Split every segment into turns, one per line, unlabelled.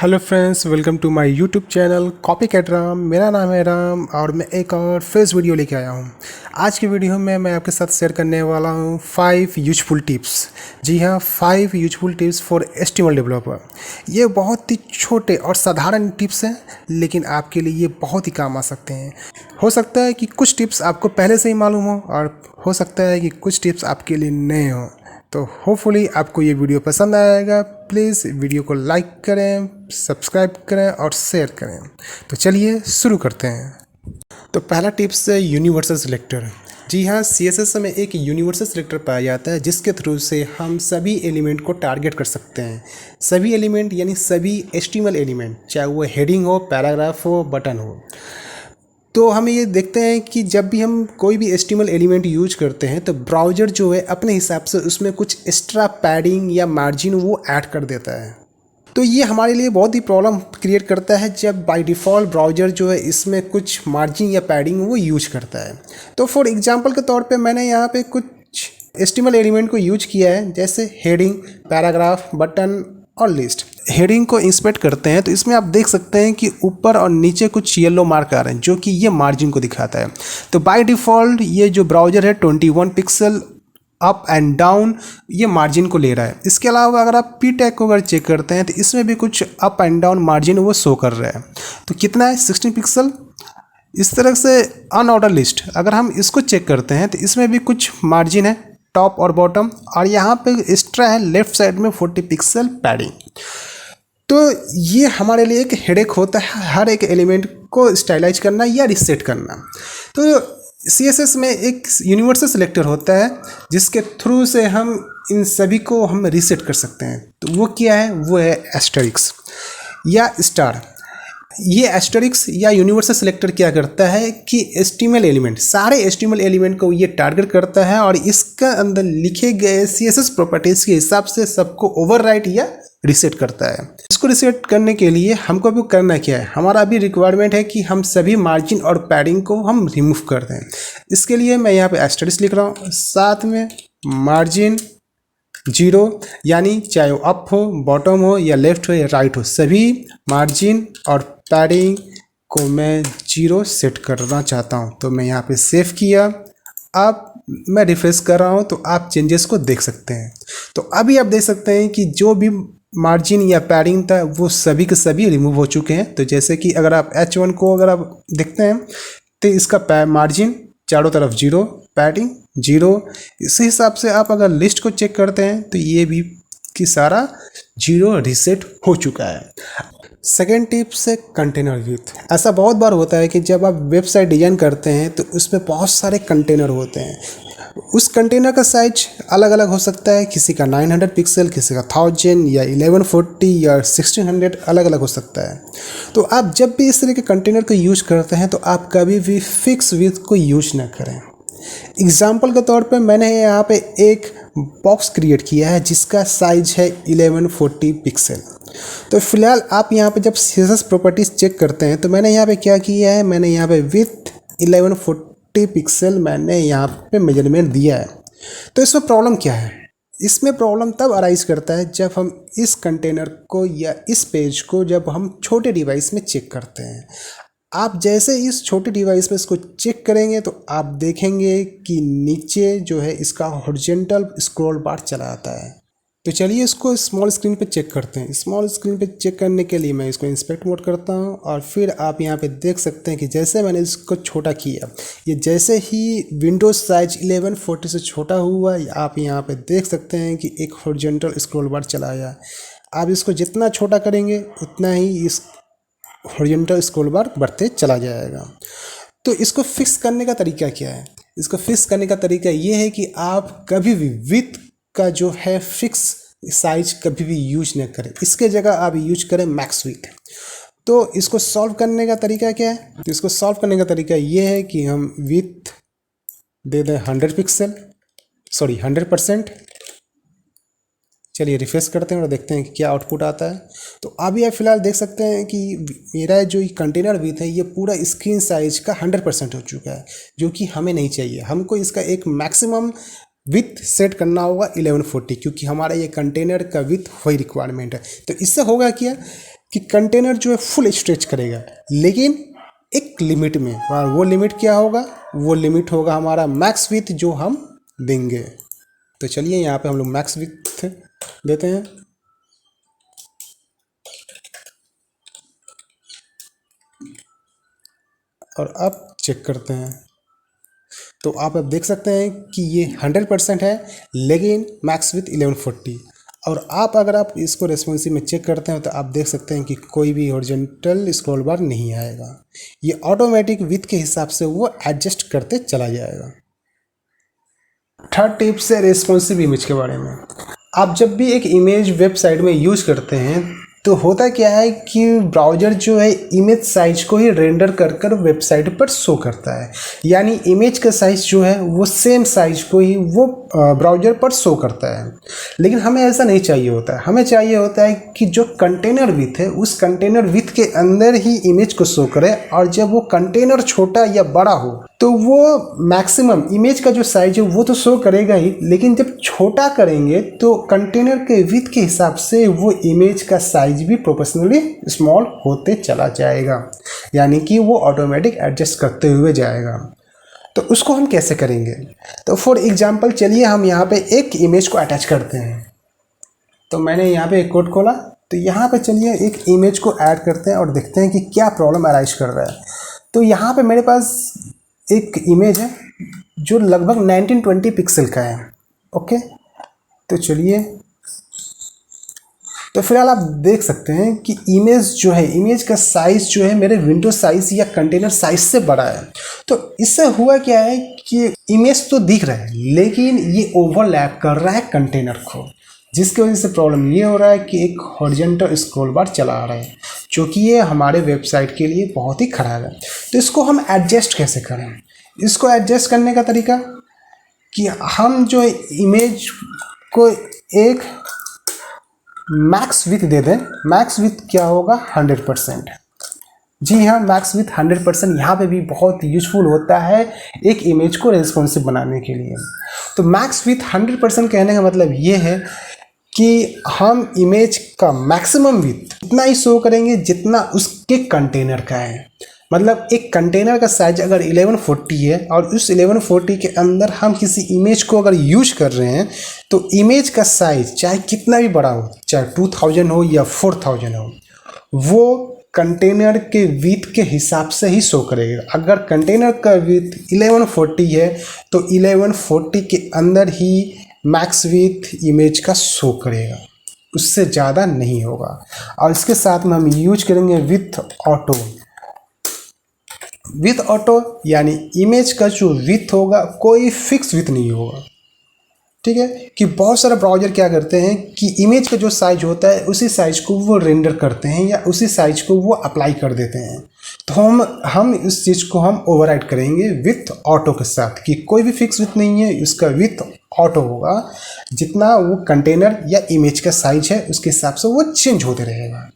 Hello friends, welcome to my YouTube channel copy cat Ram. मेरा नाम है राम और मैं एक और फेस वीडियो लेके आया हूँ। आज की वीडियो में मैं आपके साथ शेयर करने वाला हूँ 5 यूजफुल टिप्स। जी हाँ, 5 useful tips for HTML developer. ये बहुत ही छोटे और साधारण टिप्स हैं, लेकिन आपके लिए ये बहुत ही काम आ सकते हैं। हो सकता है कि कुछ टिप्स आपको पहले से ही मालूम हो और हो सकता है कि कुछ टिप्स आपके लिए नए हों। तो होपफुली आपको ये वीडियो पसंद आएगा। प्लीज़ वीडियो को लाइक करें, सब्सक्राइब करें और शेयर करें। तो चलिए शुरू करते हैं। तो पहला टिप्स है यूनिवर्सल सिलेक्टर। जी हाँ, CSS में एक यूनिवर्सल सिलेक्टर पाया जाता है जिसके थ्रू से हम सभी एलिमेंट को टारगेट कर सकते हैं। सभी एलिमेंट यानी सभी HTML एलिमेंट, चाहे वो हेडिंग हो, पैराग्राफ हो, बटन हो। तो हम ये देखते हैं कि जब भी हम कोई भी HTML एलिमेंट यूज करते हैं तो ब्राउज़र जो है अपने हिसाब से उसमें कुछ एक्स्ट्रा पैडिंग या मार्जिन वो ऐड कर देता है। तो ये हमारे लिए बहुत ही प्रॉब्लम क्रिएट करता है जब बाय डिफ़ॉल्ट ब्राउज़र जो है इसमें कुछ मार्जिन या पैडिंग वो यूज करता है। तो फॉर एग्जांपल के तौर पे मैंने यहाँ पे कुछ HTML एलिमेंट को यूज किया है, जैसे हेडिंग, पैराग्राफ, बटन और लिस्ट। हेडिंग को इंस्पेक्ट करते हैं तो इसमें आप देख सकते हैं कि ऊपर और नीचे कुछ येलो मार्क आ रहे हैं जो कि ये मार्जिन को दिखाता है। तो बाय डिफ़ॉल्ट ये जो ब्राउज़र है 21 पिक्सल अप एंड डाउन ये मार्जिन को ले रहा है। इसके अलावा अगर आप पी टैग को अगर चेक करते हैं तो इसमें भी कुछ अप एंड डाउन मार्जिन वो शो कर रहा है। तो कितना है? 16 पिक्सल। इस तरह से अनऑर्डर लिस्ट अगर हम इसको चेक करते हैं तो इसमें भी कुछ मार्जिन है, टॉप और बॉटम, और यहाँ पे एक्स्ट्रा है लेफ्ट साइड में 40 पिक्सल पैडिंग। तो ये हमारे लिए एक हेडेक होता है हर एक एलिमेंट को स्टाइलाइज करना या रिसेट करना। तो CSS में एक यूनिवर्सल सिलेक्टर होता है जिसके थ्रू से हम इन सभी को हम रीसेट कर सकते हैं। तो वो क्या है? वो है एस्टेरिक्स या स्टार। ये एस्टेरिक्स या यूनिवर्सल सिलेक्टर क्या करता है कि HTML एलिमेंट, सारे HTML एलिमेंट को ये टारगेट करता है और इसका अंदर लिखे गए CSS प्रॉपर्टीज़ के हिसाब से सबको ओवरराइट या रीसेट करता है। इसको रीसेट करने के लिए हमको भी करना क्या है? हमारा अभी रिक्वायरमेंट है कि हम सभी मार्जिन और पैडिंग को हम रिमूव कर दें। इसके लिए मैं यहाँ पे एस्टेरिक्स लिख रहा हूँ, साथ में मार्जिन 0, यानी चाहे वो अप हो, बॉटम हो या लेफ्ट हो या राइट हो, सभी मार्जिन और पैडिंग को मैं 0 सेट करना चाहता हूँ। तो मैं यहाँ पे सेव किया। अब मैं रिफ्रेश कर रहा हूँ तो आप चेंजेस को देख सकते हैं। तो अभी आप देख सकते हैं कि जो भी मार्जिन या पैडिंग था वो सभी के सभी रिमूव हो चुके हैं। तो जैसे कि अगर आप H1 को अगर आप देखते हैं तो इसका मार्जिन चारों तरफ 0, पैडिंग 0। इसी हिसाब से आप अगर लिस्ट को चेक करते हैं तो ये भी कि सारा 0 रीसेट हो चुका है। सेकेंड टिप्स है कंटेनर विथ। ऐसा बहुत बार होता है कि जब आप वेबसाइट डिज़ाइन करते हैं तो उसमें बहुत सारे कंटेनर होते हैं। उस कंटेनर का साइज अलग अलग हो सकता है, किसी का 900 पिक्सल, किसी का 1000 या 1140 या 1600 अलग अलग हो सकता है। तो आप जब भी इस तरह के कंटेनर को यूज करते हैं तो आप कभी भी फिक्स विथ को यूज ना करें। एग्जाम्पल के तौर पे मैंने यहाँ पे एक बॉक्स क्रिएट किया है जिसका साइज है 1140 पिक्सल। तो फिलहाल आप यहाँ पे जब CSS प्रॉपर्टीज चेक करते हैं तो मैंने यहाँ पे क्या किया है, मैंने यहाँ पे विथ 1140 पिक्सल मैंने यहाँ पे मेजरमेंट दिया है। तो इसमें प्रॉब्लम क्या है? इसमें प्रॉब्लम तब अराइज करता है जब हम इस कंटेनर को या इस पेज को जब हम छोटे डिवाइस में चेक करते हैं। आप जैसे इस छोटे डिवाइस में इसको चेक करेंगे तो आप देखेंगे कि नीचे जो है इसका हॉरिजॉन्टल स्क्रॉल बार चला आता है। तो चलिए इसको स्मॉल स्क्रीन पे चेक करते हैं। स्मॉल स्क्रीन पे चेक करने के लिए मैं इसको इंस्पेक्ट मोड करता हूँ और फिर आप यहाँ पे देख सकते हैं कि जैसे मैंने इसको छोटा किया, ये जैसे ही विंडोज साइज 1140 से छोटा हुआ, आप यहाँ पे देख सकते हैं कि एक हॉरिजॉन्टल स्क्रॉल बार चला आया। आप इसको जितना छोटा करेंगे उतना ही इस हॉरिजॉन्टल स्क्रॉल बार बढ़ते चला जाएगा। तो इसको फिक्स करने का तरीका क्या है? इसको फिक्स करने का तरीका ये है कि आप कभी भी विथ का जो है फिक्स साइज कभी भी यूज न करें, इसके जगह आप यूज करें मैक्स विथ। तो इसको सॉल्व करने का तरीका क्या है? तो इसको सॉल्व करने का तरीका ये है कि हम विथ दे दें 100 पिक्सल, सॉरी 100%। चलिए रिफ्रेश करते हैं और देखते हैं कि क्या आउटपुट आता है। तो अभी आप फिलहाल देख सकते हैं कि मेरा जो कंटेनर विथ है ये पूरा स्क्रीन साइज का 100% हो चुका है, जो कि हमें नहीं चाहिए। हमको इसका एक मैक्सिमम विथ सेट करना होगा 1140, क्योंकि हमारा ये कंटेनर का विथ वही रिक्वायरमेंट है। तो इससे होगा क्या कि कंटेनर जो है फुल स्ट्रेच करेगा, लेकिन एक लिमिट में। और वो लिमिट क्या होगा? वो लिमिट होगा हमारा मैक्स विड्थ जो हम देंगे। तो चलिए यहाँ पे हम लोग मैक्स विड्थ देते हैं। और अब चेक करते हैं तो आप अब देख सकते हैं कि ये 100% है, लेकिन मैक्स विथ 1140। और अगर आप इसको रेस्पॉन्सिव में चेक करते हैं तो आप देख सकते हैं कि कोई भी हॉरिजॉन्टल स्क्रॉल बार नहीं आएगा। ये ऑटोमेटिक विथ के हिसाब से वो एडजस्ट करते चला जाएगा। थर्ड टिप्स है रेस्पॉन्सिव इमेज के बारे में। आप जब भी एक इमेज वेबसाइट में यूज करते हैं तो होता क्या है कि ब्राउज़र जो है इमेज साइज को ही रेंडर कर वेबसाइट पर शो करता है, यानी इमेज का साइज जो है वो सेम साइज को ही वो ब्राउज़र पर शो करता है। लेकिन हमें ऐसा नहीं चाहिए होता है। हमें चाहिए होता है कि जो कंटेनर विथ है उस कंटेनर विथ के अंदर ही इमेज को शो करे, और जब वो कंटेनर छोटा या बड़ा हो तो वो मैक्सिमम इमेज का जो साइज है वो तो शो करेगा ही, लेकिन जब छोटा करेंगे तो कंटेनर के विड्थ के हिसाब से वो इमेज का साइज भी प्रोपोर्शनली स्मॉल होते चला जाएगा, यानी कि वो ऑटोमेटिक एडजस्ट करते हुए जाएगा। तो उसको हम कैसे करेंगे? तो फॉर एग्जांपल चलिए हम यहाँ पे एक इमेज को अटैच करते हैं। तो मैंने यहाँ पे एक कोड खोला, तो यहाँ पे चलिए एक इमेज को ऐड करते हैं और देखते हैं कि क्या प्रॉब्लम अराइज कर रहा है। तो यहाँ पे मेरे पास एक इमेज है जो लगभग 1920 पिक्सल का है। ओके, तो चलिए, तो फिलहाल आप देख सकते हैं कि इमेज जो है, इमेज का साइज़ जो है मेरे विंडो साइज़ या कंटेनर साइज़ से बड़ा है। तो इससे हुआ क्या है कि इमेज तो दिख रहा है, लेकिन ये ओवरलैप कर रहा है कंटेनर को, जिसकी वजह से प्रॉब्लम ये हो रहा है कि एक हॉरिजॉन्टल स्क्रॉल बार चला आ रहा है, जो कि ये हमारे वेबसाइट के लिए बहुत ही ख़राब है। तो इसको हम एडजस्ट कैसे करें? इसको एडजस्ट करने का तरीका कि हम जो इमेज को एक मैक्स विथ दे दें। मैक्स विथ क्या होगा? 100%। जी हाँ, मैक्स विथ 100% यहाँ पे भी बहुत यूजफुल होता है एक इमेज को रेस्पॉन्सिव बनाने के लिए। तो मैक्स विथ 100% कहने का मतलब ये है कि हम इमेज का मैक्सिमम विथ उतना ही शो करेंगे जितना उसके कंटेनर का है। मतलब एक कंटेनर का साइज अगर 1140 है और उस 1140 के अंदर हम किसी इमेज को अगर यूज कर रहे हैं तो इमेज का साइज चाहे कितना भी बड़ा हो, चाहे 2000 हो या 4000 हो, वो कंटेनर के विथ के हिसाब से ही शो करेगा। अगर कंटेनर का विथ 1140 है तो 1140 के अंदर ही मैक्स विथ इमेज का शो करेगा, उससे ज़्यादा नहीं होगा। और इसके साथ में हम यूज करेंगे विथ ऑटो। विथ ऑटो यानी इमेज का जो विथ होगा कोई फिक्स विथ नहीं होगा। ठीक है, कि बहुत सारे ब्राउज़र क्या करते हैं कि इमेज का जो साइज होता है उसी साइज को वो रेंडर करते हैं या उसी साइज को वो अप्लाई कर देते हैं। तो हम इस चीज़ को हम ओवरराइड करेंगे विथ ऑटो के साथ कि कोई भी फिक्स विथ नहीं है, इसका विथ ऑटो होगा। जितना वो कंटेनर या इमेज का साइज है उसके हिसाब से वो चेंज होते रहेगा।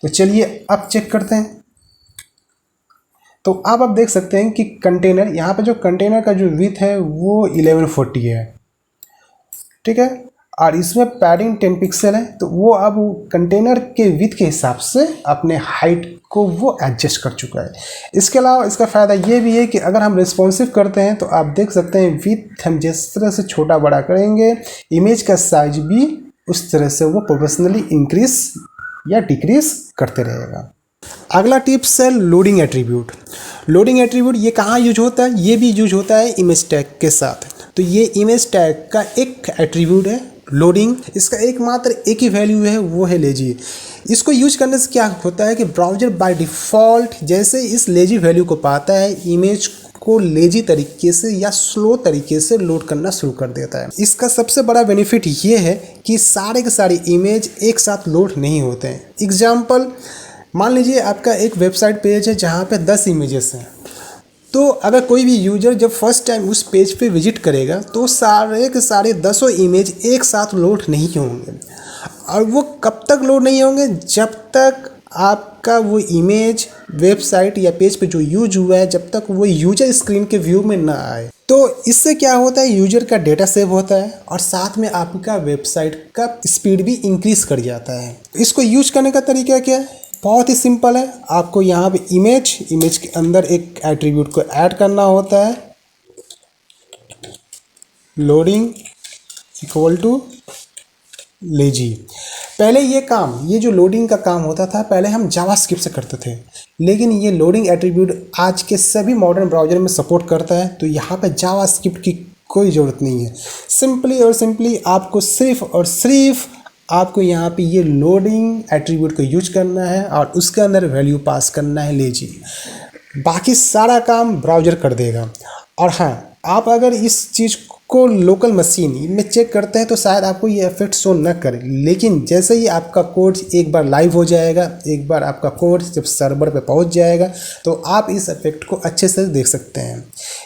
तो चलिए अब चेक करते हैं। तो अब आप देख सकते हैं कि कंटेनर, यहाँ पे जो कंटेनर का जो विथ है वो 1140 है। ठीक है, और इसमें पैडिंग 10 पिक्सल है। तो वो अब कंटेनर के विथ के हिसाब से अपने हाइट को वो एडजस्ट कर चुका है। इसके अलावा इसका फ़ायदा ये भी है कि अगर हम रिस्पॉन्सिव करते हैं तो आप देख सकते हैं विथ हम जिस तरह से छोटा बड़ा करेंगे इमेज का साइज भी उस तरह से वो प्रोपोर्शनली इंक्रीज या डिक्रीज करते रहेगा। अगला टिप्स है लोडिंग एट्रीब्यूट। लोडिंग एट्रीब्यूट ये कहाँ यूज होता है? ये भी यूज होता है इमेज टैग के साथ। तो ये इमेज टैग का एक एट्रीब्यूट है लोडिंग। इसका एकमात्र एक ही वैल्यू है, वो है लेजी। इसको यूज करने से क्या होता है कि ब्राउज़र बाय डिफ़ॉल्ट जैसे इस लेजी वैल्यू को पाता है, इमेज को लेजी तरीके से या स्लो तरीके से लोड करना शुरू कर देता है। इसका सबसे बड़ा बेनिफिट ये है कि सारे के सारे इमेज एक साथ लोड नहीं होते हैं। एग्जाम्पल, मान लीजिए आपका एक वेबसाइट पेज है जहाँ पे 10 इमेजेस हैं। तो अगर कोई भी यूज़र जब फर्स्ट टाइम उस पेज पे विजिट करेगा तो सारे के सारे 10 इमेज एक साथ लोड नहीं होंगे। और वो कब तक लोड नहीं होंगे? जब तक आपका वो इमेज वेबसाइट या पेज पे जो यूज हुआ है जब तक वो यूजर स्क्रीन के व्यू में ना आए। तो इससे क्या होता है, यूजर का डेटा सेव होता है और साथ में आपका वेबसाइट का स्पीड भी इंक्रीज कर जाता है। इसको यूज करने का तरीका क्या है? बहुत ही सिंपल है। आपको यहाँ पे इमेज के अंदर एक एट्रीब्यूट को ऐड करना होता है, लोडिंग इक्वल टू लेजी। पहले ये जो लोडिंग का काम होता था पहले हम जावास्क्रिप्ट से करते थे, लेकिन ये लोडिंग एट्रीब्यूट आज के सभी मॉडर्न ब्राउज़र में सपोर्ट करता है, तो यहाँ पे जावास्क्रिप्ट की कोई ज़रूरत नहीं है। सिंपली आपको सिर्फ और सिर्फ आपको यहाँ पे ये लोडिंग एट्रीब्यूट को यूज करना है और उसके अंदर वैल्यू पास करना है लेजी। बाकी सारा काम ब्राउज़र कर देगा। और हाँ, आप अगर इस चीज़ को लोकल मशीन में चेक करते हैं तो शायद आपको ये इफेक्ट शो न करे, लेकिन जैसे ही आपका कोड एक बार लाइव हो जाएगा, एक बार आपका कोड जब सर्वर पे पहुंच जाएगा तो आप इस इफेक्ट को अच्छे से देख सकते हैं।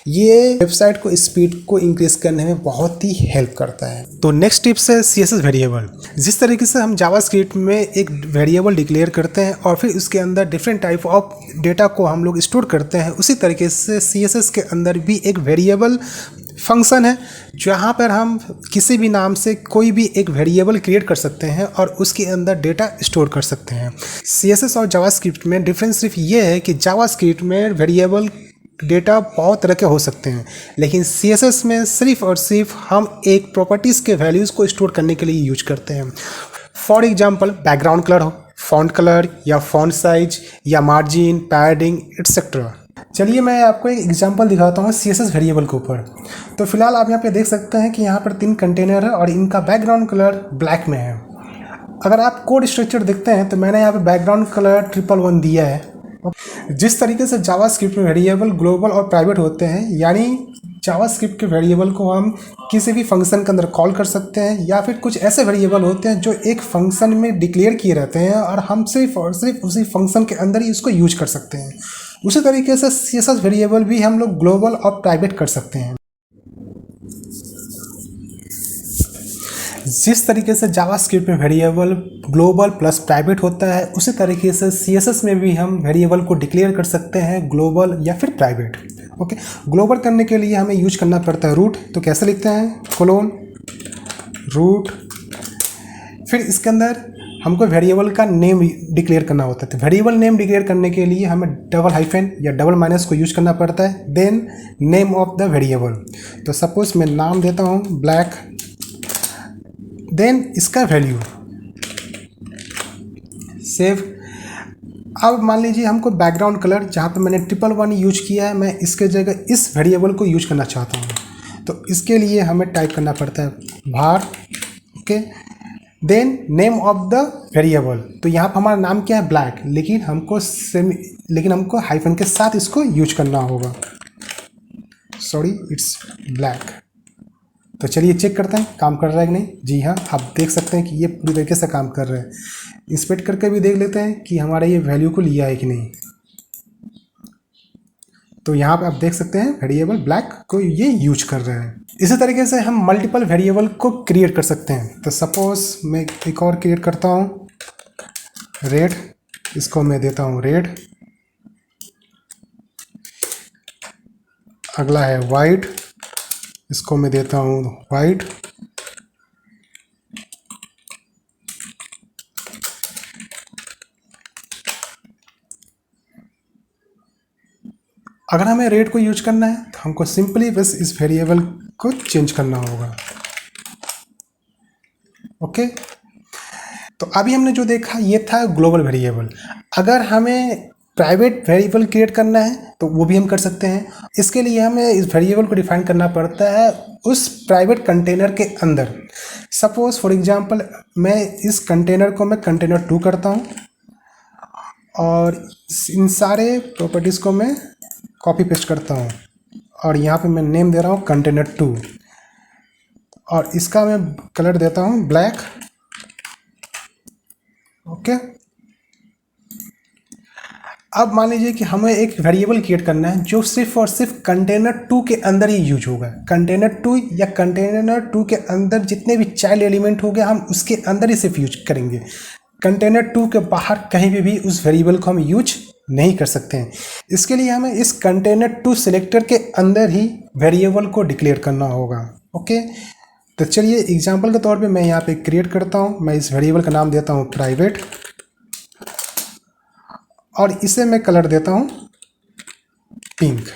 ये वेबसाइट को स्पीड को इंक्रीज करने में बहुत ही हेल्प करता है। तो नेक्स्ट टिप्स है CSS वेरिएबल। जिस तरीके से हम जावास्क्रिप्ट में एक वेरिएबल डिक्लेयर करते हैं और फिर उसके अंदर डिफरेंट टाइप ऑफ डेटा को हम लोग स्टोर करते हैं, उसी तरीके से CSS के अंदर भी एक वेरिएबल फंक्शन है जहाँ पर हम किसी भी नाम से कोई भी एक वेरिएबल क्रिएट कर सकते हैं और उसके अंदर डेटा स्टोर कर सकते हैं। CSS और जावास्क्रिप्ट में डिफरेंस सिर्फ ये है कि जावास्क्रिप्ट में वेरिएबल डेटा बहुत तरह के हो सकते हैं, लेकिन CSS में सिर्फ और सिर्फ हम एक प्रॉपर्टीज़ के वैल्यूज़ को स्टोर करने के लिए यूज करते हैं। फॉर एग्जांपल बैकग्राउंड कलर हो, फॉन्ट कलर या फॉन्ट साइज या मार्जिन, पैडिंग एटसेट्रा। चलिए मैं आपको एक एग्जांपल दिखाता हूँ CSS वेरिएबल के ऊपर। तो फिलहाल आप यहाँ पे देख सकते हैं कि यहाँ पर 3 कंटेनर है और इनका बैकग्राउंड कलर ब्लैक में है। अगर आप कोड स्ट्रक्चर देखते हैं तो मैंने यहाँ पे बैकग्राउंड कलर 111 दिया है। जिस तरीके से जावास्क्रिप्ट में वेरिएबल ग्लोबल और प्राइवेट होते हैं, यानी जावास्क्रिप्ट के वेरिएबल को हम किसी भी फंक्शन के अंदर कॉल कर सकते हैं, या फिर कुछ ऐसे वेरिएबल होते हैं जो एक फंक्शन में डिक्लेयर किए रहते हैं और हम सिर्फ और सिर्फ उसी फंक्शन के अंदर ही इसको यूज कर सकते हैं। उसी तरीके से CSS वेरिएबल भी हम लोग ग्लोबल और प्राइवेट कर सकते हैं। जिस तरीके से जावास्क्रिप्ट में वेरिएबल ग्लोबल प्लस प्राइवेट होता है, उसी तरीके से CSS में भी हम वेरिएबल को डिक्लेयर कर सकते हैं ग्लोबल या फिर प्राइवेट। ओके, ग्लोबल करने के लिए हमें यूज करना पड़ता है रूट। तो कैसे लिखते हैं, कोलोन रूट, फिर इसके अंदर हमको वेरिएबल का नेम डिक्लेयर करना होता है। तो वेरिएबल नेम डिक्लेयर करने के लिए हमें डबल हाइफन या डबल माइनस को यूज करना पड़ता है। Then name of the variable, तो सपोज मैं नाम देता हूँ ब्लैक, देन इसका वैल्यू सेव। अब मान लीजिए हमको बैकग्राउंड कलर, जहाँ पे मैंने 111 यूज किया है, मैं इसके जगह इस वेरिएबल को यूज करना चाहता हूँ। तो इसके लिए हमें टाइप करना पड़ता है var, okay, then name of the variable. तो यहाँ पर हमारा नाम क्या है ब्लैक, लेकिन हमको हाइफन के साथ इसको यूज करना होगा। Sorry, it's black. तो चलिए चेक करते हैं काम कर रहा है कि नहीं। जी हाँ, आप देख सकते हैं कि ये पूरी तरीके से काम कर रहा है। इंस्पेक्ट करके भी देख लेते हैं कि हमारा ये वैल्यू को लिया है कि नहीं। तो यहाँ पे आप देख सकते हैं वेरिएबल ब्लैक को ये यूज कर रहा है। इसी तरीके से हम मल्टीपल वेरिएबल को क्रिएट कर सकते हैं। तो सपोज मैं एक और क्रिएट करता हूँ रेड, इसको मैं देता हूँ रेड। अगला है वाइट, इसको मैं देता हूँ वाइट। अगर हमें रेड को यूज करना है तो हमको सिंपली बस इस वेरिएबल को चेंज करना होगा। ओके, तो अभी हमने जो देखा ये था ग्लोबल वेरिएबल। अगर हमें प्राइवेट वेरिएबल क्रिएट करना है तो वो भी हम कर सकते हैं। इसके लिए हमें इस वेरिएबल को डिफाइन करना पड़ता है उस प्राइवेट कंटेनर के अंदर। सपोज फॉर एग्जांपल मैं इस कंटेनर को मैं कंटेनर 2 करता हूँ और इन सारे प्रॉपर्टीज़ को मैं कॉपी पेस्ट करता हूँ और यहाँ पे मैं नेम दे रहा हूँ कंटेनर 2 और इसका मैं कलर देता हूँ ब्लैक। ओके, अब मान लीजिए कि हमें एक वेरिएबल क्रिएट करना है जो सिर्फ और सिर्फ कंटेनर 2 के अंदर ही यूज होगा। कंटेनर 2 या कंटेनर 2 के अंदर जितने भी चाइल्ड एलिमेंट हो गए हम उसके अंदर ही सिर्फ यूज करेंगे। कंटेनर 2 के बाहर कहीं भी उस वेरिएबल को हम यूज नहीं कर सकते हैं। इसके लिए हमें इस कंटेनर 2 सिलेक्टर के अंदर ही वेरिएबल को डिक्लेयर करना होगा। ओके, तो चलिए एग्जांपल के तौर पे मैं यहाँ पे क्रिएट करता हूँ। मैं इस वेरिएबल का नाम देता हूँ प्राइवेट। और इसे मैं कलर देता हूँ पिंक।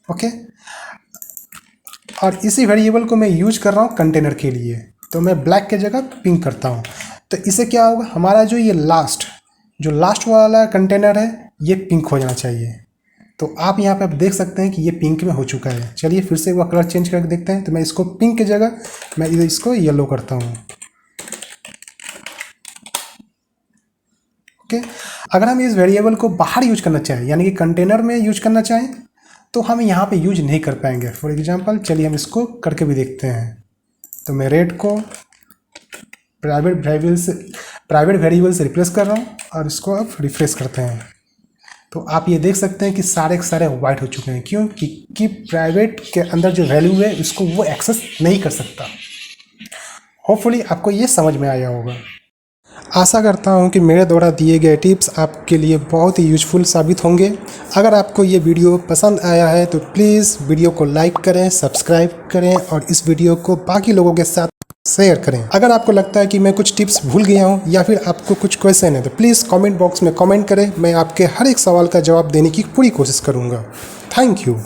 ओके, और इसी वेरिएबल को मैं यूज कर रहा हूँ कंटेनर के लिए, तो मैं ब्लैक के जगह पिंक करता हूँ। तो इससे क्या होगा, हमारा जो ये लास्ट वाला कंटेनर है ये पिंक हो जाना चाहिए। तो आप यहाँ पे आप देख सकते हैं कि ये पिंक में हो चुका है। चलिए फिर से वो कलर चेंज करके देखते हैं। तो मैं इसको पिंक की जगह मैं इसको येलो करता हूँ। ओके, अगर हम इस वेरिएबल को बाहर यूज करना चाहें, यानी कि कंटेनर में यूज करना चाहें, तो हम यहाँ पे यूज नहीं कर पाएंगे। फॉर एग्जांपल चलिए हम इसको करके भी देखते हैं। तो मैं रेड को प्राइवेट वेरिएबल से रिप्लेस कर रहा हूँ और इसको अब रिफ्रेश करते हैं। तो आप ये देख सकते हैं कि सारे के सारे वाइट हो चुके हैं। क्यों? कि प्राइवेट के अंदर जो वैल्यू है उसको वो एक्सेस नहीं कर सकता। होपफुली आपको ये समझ में आया होगा। आशा करता हूँ कि मेरे द्वारा दिए गए टिप्स आपके लिए बहुत ही यूजफुल साबित होंगे। अगर आपको ये वीडियो पसंद आया है तो प्लीज़ वीडियो को लाइक करें, सब्सक्राइब करें और इस वीडियो को बाकी लोगों के साथ शेयर करें। अगर आपको लगता है कि मैं कुछ टिप्स भूल गया हूँ या फिर आपको कुछ क्वेश्चन है तो प्लीज़ कमेंट बॉक्स में कमेंट करें। मैं आपके हर एक सवाल का जवाब देने की पूरी कोशिश करूँगा। Thank you.